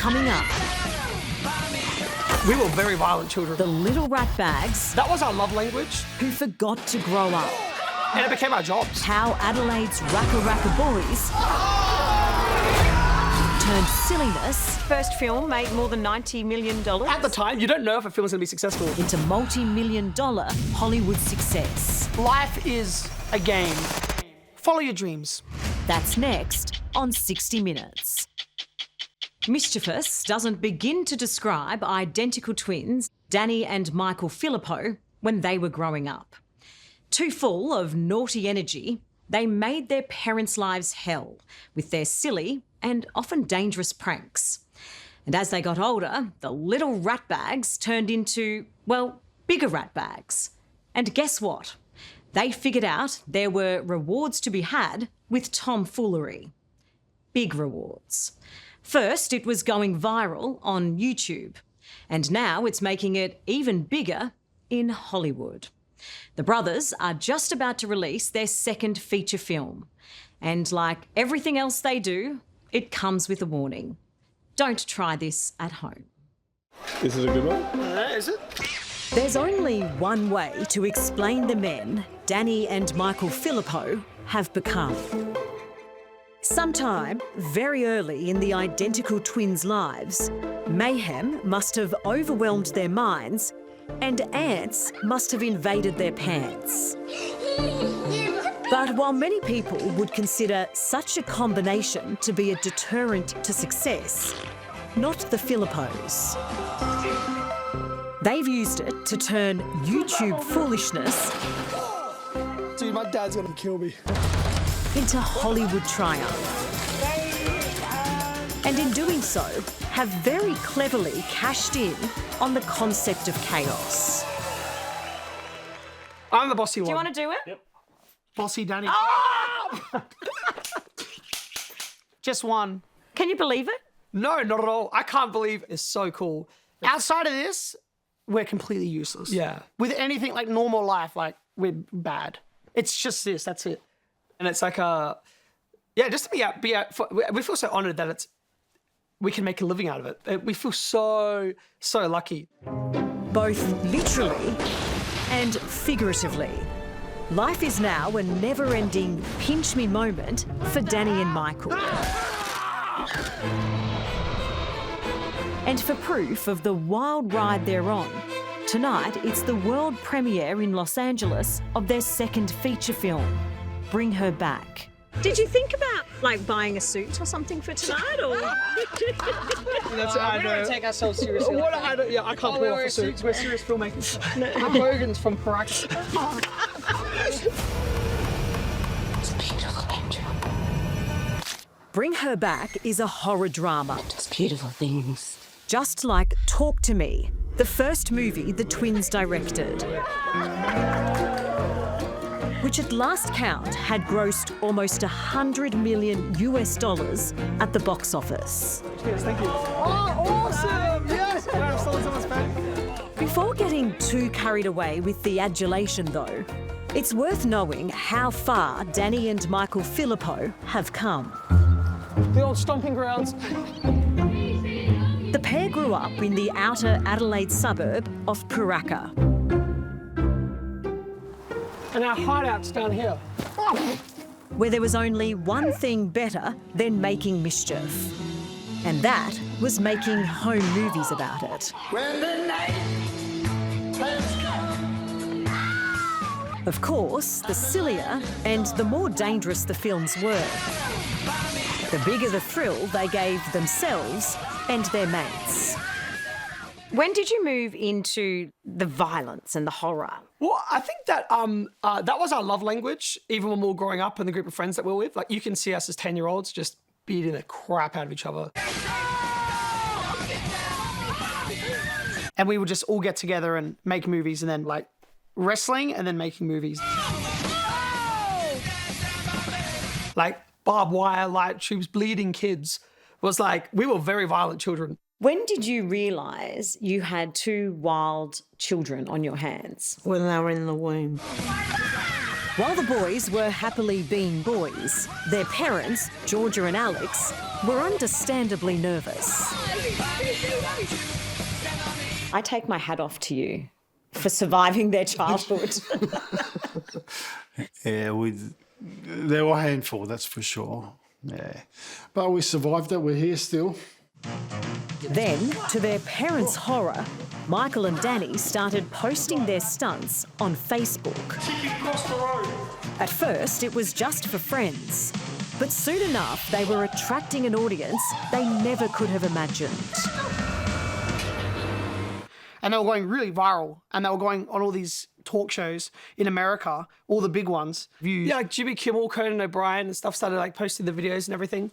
Coming up, We were very violent children. the little ratbags That was our love language, who forgot to grow up. and it became our jobs. How Adelaide's RackaRacka boys turned silliness First film made more than $90 million. At the time, you don't know if a film is going to be successful. into multi-million-dollar Hollywood success. Life is a game. Follow your dreams. That's next on 60 Minutes. Mischievous doesn't begin to describe identical twins, Danny and Michael Philippou, when they were growing up. Too full of naughty energy, they made their parents' lives hell with their silly and often dangerous pranks. And as they got older, the little ratbags turned into, well, bigger ratbags. And guess what? They figured out there were rewards to be had with tomfoolery. Big rewards. First, it was going viral on YouTube, and now it's making it even bigger in Hollywood. The brothers are just about to release their second feature film, and like everything else they do, it comes with a warning. Don't try this at home. This is a good one. Is it? There's only one way to explain the men Danny and Michael Philippou have become. Sometime very early in the identical twins' lives, mayhem must have overwhelmed their minds and ants must have invaded their pants. But while many people would consider such a combination to be a deterrent to success, not the Philippous. They've used it to turn YouTube foolishness Dude, my dad's going to kill me. into Hollywood triumph. And in doing so, have very cleverly cashed in on the concept of chaos. I'm the bossy one. Do you want to do it? Yep. Bossy Danny. Just one. Can you believe it? No, not at all. I can't believe it's so cool. Outside of this, we're completely useless. Yeah. With anything like normal life, like we're bad. It's just this, that's it. And it's like just to be out. We feel so honoured that we can make a living out of it. We feel so lucky. Both literally and figuratively. Life is now a never-ending pinch me moment for Danny and Michael. And for proof of the wild ride they're on, tonight it's the world premiere in Los Angeles of their second feature film, Bring Her Back. Did you think about like buying a suit or something for tonight, or? That's I We don't take ourselves seriously. What I can't pull off a suit. We're serious filmmakers. Hogan's from Caracas. Bring Her Back is a horror drama. Just beautiful things. Just like Talk to Me, the first movie the twins directed, which at last count had grossed almost $100 million at the box office. Yes, thank you. Oh, awesome! Yes! Wow, someone's back. Before getting too carried away with the adulation, though, it's worth knowing how far Danny and Michael Philippou have come. The old stomping grounds. The pair grew up in the outer Adelaide suburb of Karaka. And our hideout's down here. Where there was only one thing better than making mischief. And that was making home movies about it. When the night has come. Of course, the sillier and the more dangerous the films were, the bigger the thrill they gave themselves and their mates. When did you move into the violence and the horror? Well, I think that that was our love language, even when we were growing up and the group of friends that we were with. Like, you can see us as 10-year-olds just beating the crap out of each other. And we would just all get together and make movies, and then like wrestling and then making movies. Like barbed wire, light tubes, bleeding kids. It was like, we were very violent children. When did you realise you had two wild children on your hands? When they were in the womb. While the boys were happily being boys, their parents, Georgia and Alex, were understandably nervous. I take my hat off to you for surviving their childhood. Yeah, they were a handful, that's for sure. Yeah, but we survived it. We're here still. Then, to their parents' horror, Michael and Danny started posting their stunts on Facebook. At first, it was just for friends, but soon enough, they were attracting an audience they never could have imagined. And they were going really viral, and they were going on all these talk shows in America, all the big ones. Yeah, like Jimmy Kimmel, Conan O'Brien and stuff started like posting the videos and everything.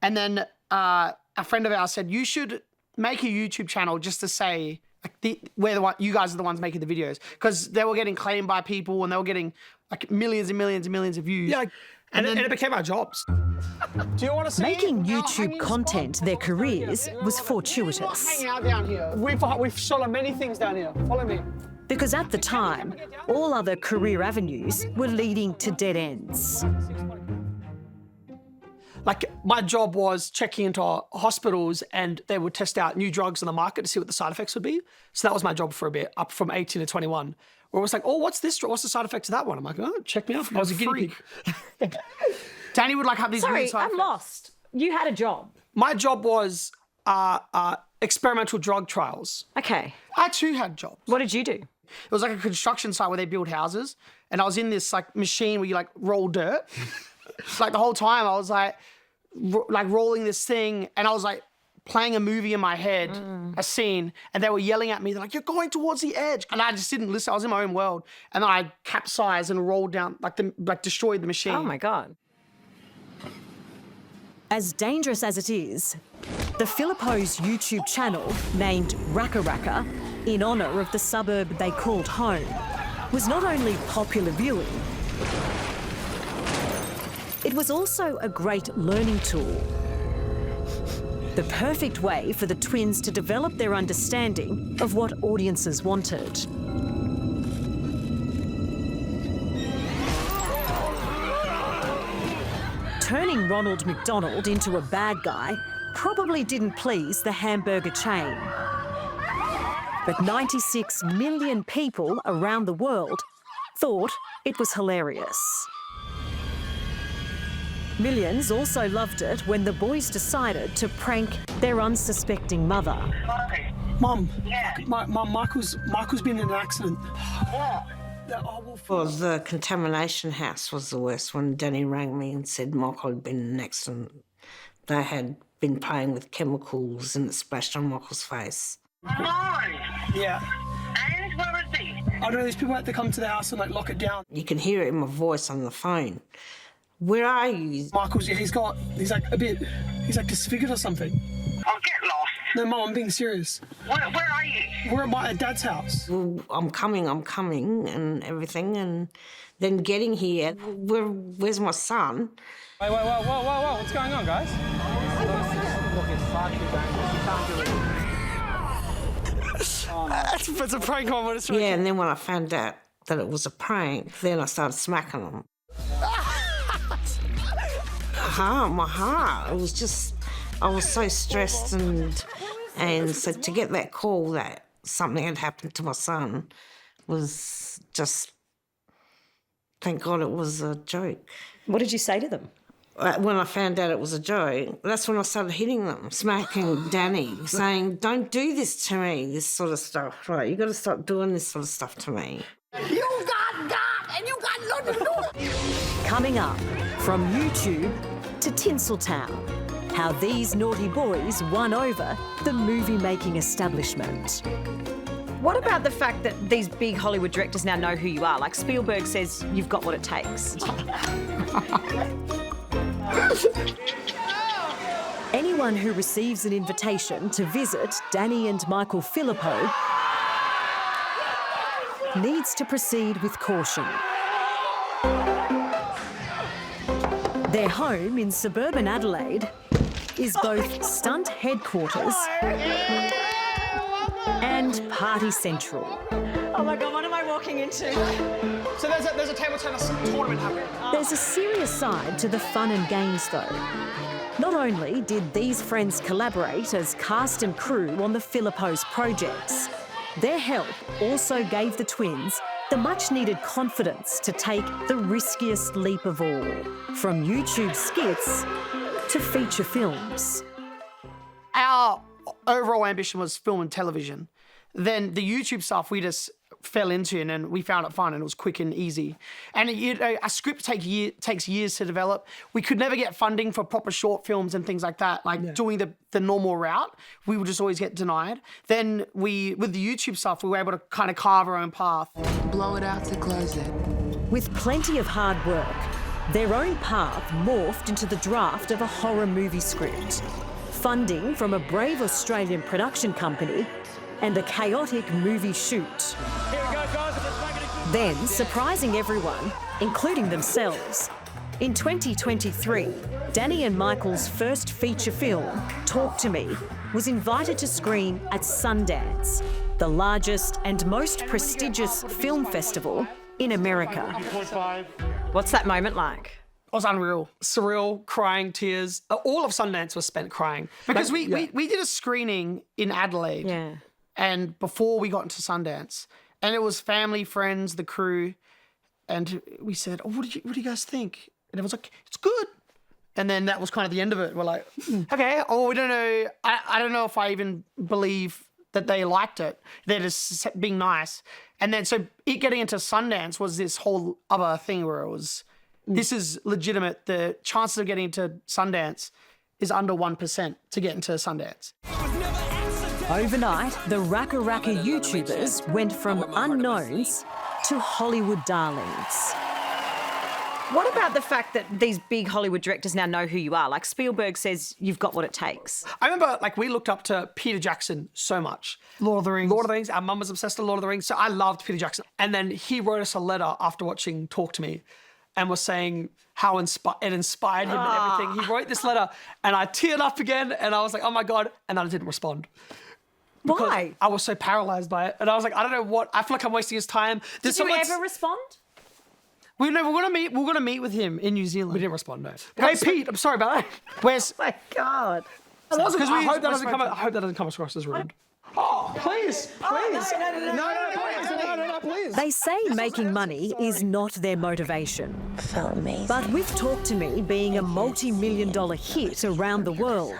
And then a friend of ours said, you should make a YouTube channel just to say, like, you guys are the ones making the videos. Because they were getting claimed by people and they were getting like millions and millions and millions of views. Yeah, and it became our jobs. Do you want to see? Making YouTube content their careers was fortuitous. Hang out down here. We've shot on many things down here. Follow me. Because at the time, all other career avenues were leading to dead ends. Like, my job was checking into hospitals and they would test out new drugs on the market to see what the side effects would be. So that was my job for a bit, up from 18 to 21. Where it was like, oh, what's this drug? What's the side effect of that one? I'm like, oh, check me out. I was a guinea pig. Danny would like have these Sorry, weird side I'm effects. lost. You had a job. My job was experimental drug trials. Okay. I too had jobs. What did you do? It was like a construction site where they build houses. And I was in this like machine where you like roll dirt. Like the whole time I was like rolling this thing, and I was like playing a movie in my head, a scene, and they were yelling at me. They're like, you're going towards the edge. And I just didn't listen. I was in my own world. And then I capsized and rolled down, destroyed the machine. Oh my God. As dangerous as it is, the Philippou's YouTube channel, named RackaRacka, in honour of the suburb they called home, was not only popular viewing, it was also a great learning tool. The perfect way for the twins to develop their understanding of what audiences wanted. Turning Ronald McDonald into a bad guy probably didn't please the hamburger chain. But 96 million people around the world thought it was hilarious. Millions also loved it when the boys decided to prank their unsuspecting mother. Mum, Michael's been in an accident. Well, the contamination house was the worst when Danny rang me and said Michael had been in an accident. They had been playing with chemicals and it splashed on Michael's face. Yeah. And where is he? I don't know, these people had to come to the house and like lock it down. You can hear it in my voice on the phone. Where are you? Michael's, he's like disfigured or something. I'll get lost. No, Mum, I'm being serious. Where are you? We're at my dad's house. Well, I'm coming, and everything. And then getting here, where's my son? Whoa, what's going on, guys? It's a prank on what it's Yeah, and then when I found out that it was a prank, then I started smacking them. My heart. It was just, I was so stressed and so to get that call that something had happened to my son was just, thank God it was a joke. What did you say to them? When I found out it was a joke, that's when I started hitting them, smacking Danny, saying, don't do this to me, this sort of stuff, right? You got to stop doing this sort of stuff to me. You got God and you got nothing to do. Coming up, from YouTube to Tinseltown, how these naughty boys won over the movie-making establishment. What about the fact that these big Hollywood directors now know who you are? Like Spielberg says, you've got what it takes. Anyone who receives an invitation to visit Danny and Michael Philippou needs to proceed with caution. Their home in suburban Adelaide is both stunt headquarters and party central. Oh my God, what am I walking into? So there's a table tennis tournament happening. There's a serious side to the fun and games, though. Not only did these friends collaborate as cast and crew on the Philippou's projects, their help also gave the twins the much-needed confidence to take the riskiest leap of all, from YouTube skits to feature films. Our overall ambition was film and television. Then the YouTube stuff we just fell into, and then we found it fun, and it was quick and easy. And a script takes years to develop. We could never get funding for proper short films and things like that, doing the normal route. We would just always get denied. Then with the YouTube stuff, we were able to kind of carve our own path. Blow it out to close it. With plenty of hard work, their own path morphed into the draft of a horror movie script, funding from a brave Australian production company, and a chaotic movie shoot. Then, surprising everyone, including themselves, in 2023, Danny and Michael's first feature film, Talk to Me, was invited to screen at Sundance, the largest and most prestigious film festival in America. What's that moment like? It was unreal. Surreal, crying, tears. All of Sundance was spent crying. Because we did a screening in Adelaide. Yeah. And before we got into Sundance, and it was family, friends, the crew, and we said, "Oh, what do you guys think?" And everyone's like, "It's good." And then that was kind of the end of it. We're like, "Okay, we don't know. I don't know if I even believe that they liked it. They're just being nice." And then so it getting into Sundance was this whole other thing where it was, this is legitimate. The chances of getting into Sundance is under 1% to get into Sundance. Overnight, the RackaRacka YouTubers went from unknowns to Hollywood darlings. What about the fact that these big Hollywood directors now know who you are? Like Spielberg says you've got what it takes. I remember, we looked up to Peter Jackson so much. Lord of the Rings. Our mum was obsessed with Lord of the Rings, so I loved Peter Jackson. And then he wrote us a letter after watching Talk to Me and was saying how it inspired him and everything. He wrote this letter, and I teared up again, and I was like, oh my God, and then I didn't respond. Why? I was so paralyzed by it. And I was like, I don't know what, I feel like I'm wasting his time. Did you ever respond? We're gonna meet with him in New Zealand. We didn't respond, no. Hey, Pete, I'm sorry about that. Where's My God. I hope that doesn't come across as rude. Oh, please. No, please. They say making money is not their motivation. Felt amazing. But with Talk to Me being a multi-million-dollar hit around the world,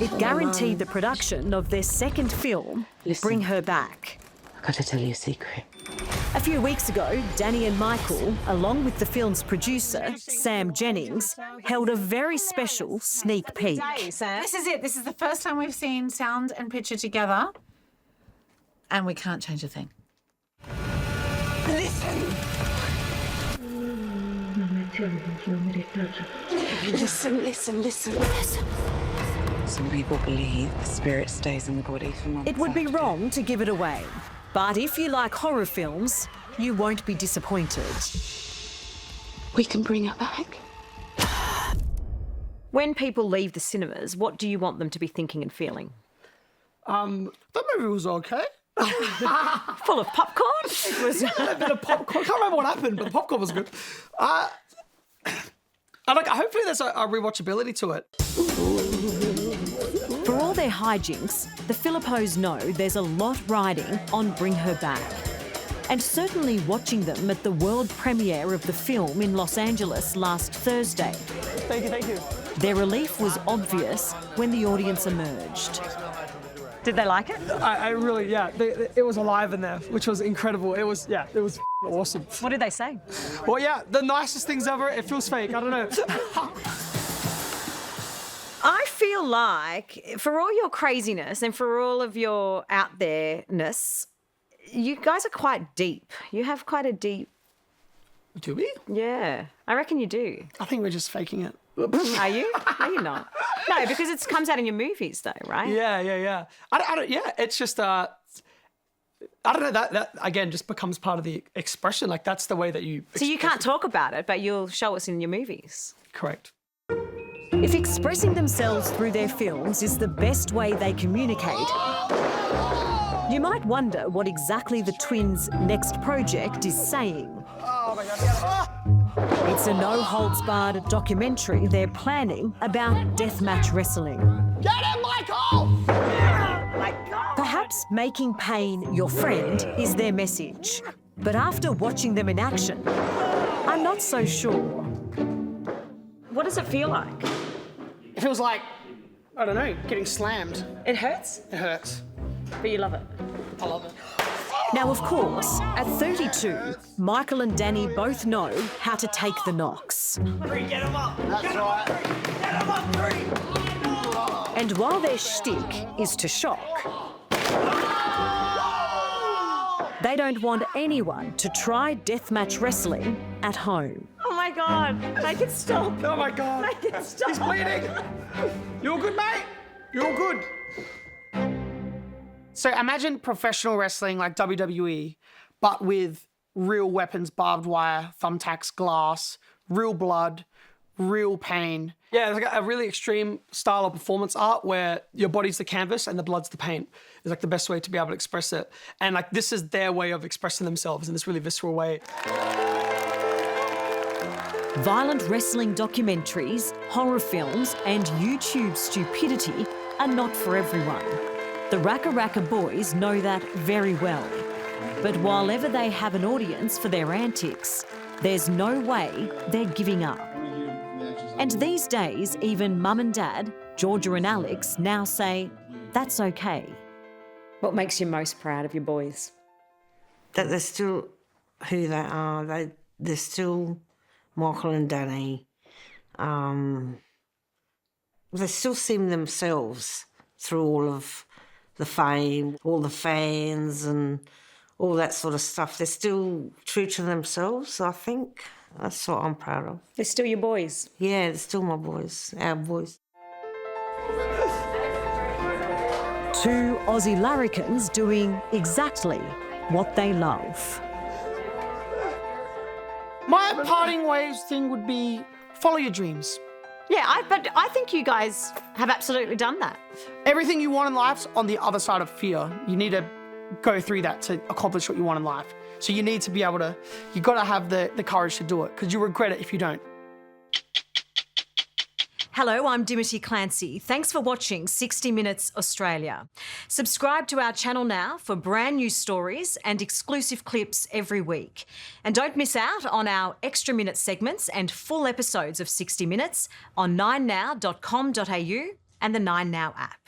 it guaranteed the production of their second film, Bring Her Back. I've got to tell you a secret. A few weeks ago, Danny and Michael, along with the film's producer, Sam Jennings, held a very special sneak peek. This is it. This is the first time we've seen sound and picture together, and we can't change a thing. Listen. Some people believe the spirit stays in the body for months. It would be wrong to give it away, but if you like horror films, you won't be disappointed. We can bring her back. When people leave the cinemas, what do you want them to be thinking and feeling? that movie was okay. Full of popcorn? It was A bit of popcorn. I can't remember what happened, but the popcorn was good. Hopefully there's a rewatchability to it. For all their hijinks, the Philippous know there's a lot riding on Bring Her Back. And certainly watching them at the world premiere of the film in Los Angeles last Thursday. Thank you. Their relief was obvious when the audience emerged. Did they like it? I really, it was alive in there, which was incredible. It was awesome. What did they say? Well, the nicest things ever. It feels fake. I don't know. I feel like for all your craziness and for all of your out there-ness, you guys are quite deep. You have quite a deep... Do we? Yeah, I reckon you do. I think we're just faking it. Are you? No, you're not. No, because it comes out in your movies though, right? Yeah. I don't, it's just, I don't know, that again just becomes part of the expression. Like that's the way that you... So you can't talk about it, but you'll show us in your movies. Correct. If expressing themselves through their films is the best way they communicate, You might wonder what exactly the twins' next project is saying. Oh my God. It's a no-holds-barred documentary they're planning about deathmatch wrestling. Get him, Michael! Perhaps making pain your friend is their message. But after watching them in action, I'm not so sure. What does it feel like? It feels like, I don't know, getting slammed. It hurts, It hurts. but you love it. I love it. Now, of course, at 32, Michael and Danny both know how to take the knocks. Get him up. That's right. Get him up, 3. And while their shtick is to shock, they don't want anyone to try deathmatch wrestling at home. Oh my God, make it stop. Oh my God. Make it stop. He's bleeding. You all good, mate? You all good? So imagine professional wrestling like WWE, but with real weapons, barbed wire, thumbtacks, glass, real blood, real pain. Yeah, it's like a really extreme style of performance art where your body's the canvas and the blood's the paint. It's like the best way to be able to express it. And like this is their way of expressing themselves in this really visceral way. Violent wrestling documentaries, horror films, and YouTube stupidity are not for everyone. The RackaRacka boys know that very well. But while ever they have an audience for their antics, there's no way they're giving up. And these days, even Mum and Dad, Georgia and Alex, now say, that's okay. What makes you most proud of your boys? That they're still who they are. They're still Michael and Danny. They still seem themselves through all of the fame, all the fans and all that sort of stuff. They're still true to themselves, I think. That's what I'm proud of. They're still your boys. Yeah, they're still my boys, our boys. Two Aussie larrikins doing exactly what they love. My parting ways thing would be follow your dreams. Yeah, but I think you guys have absolutely done that. Everything you want in life's on the other side of fear. You need to go through that to accomplish what you want in life. So you need to be able to, you got to have the courage to do it because you regret it if you don't. Hello, I'm Dimity Clancey. Thanks for watching 60 Minutes Australia. Subscribe to our channel now for brand new stories and exclusive clips every week. And don't miss out on our extra minute segments and full episodes of 60 Minutes on 9now.com.au and the 9Now app.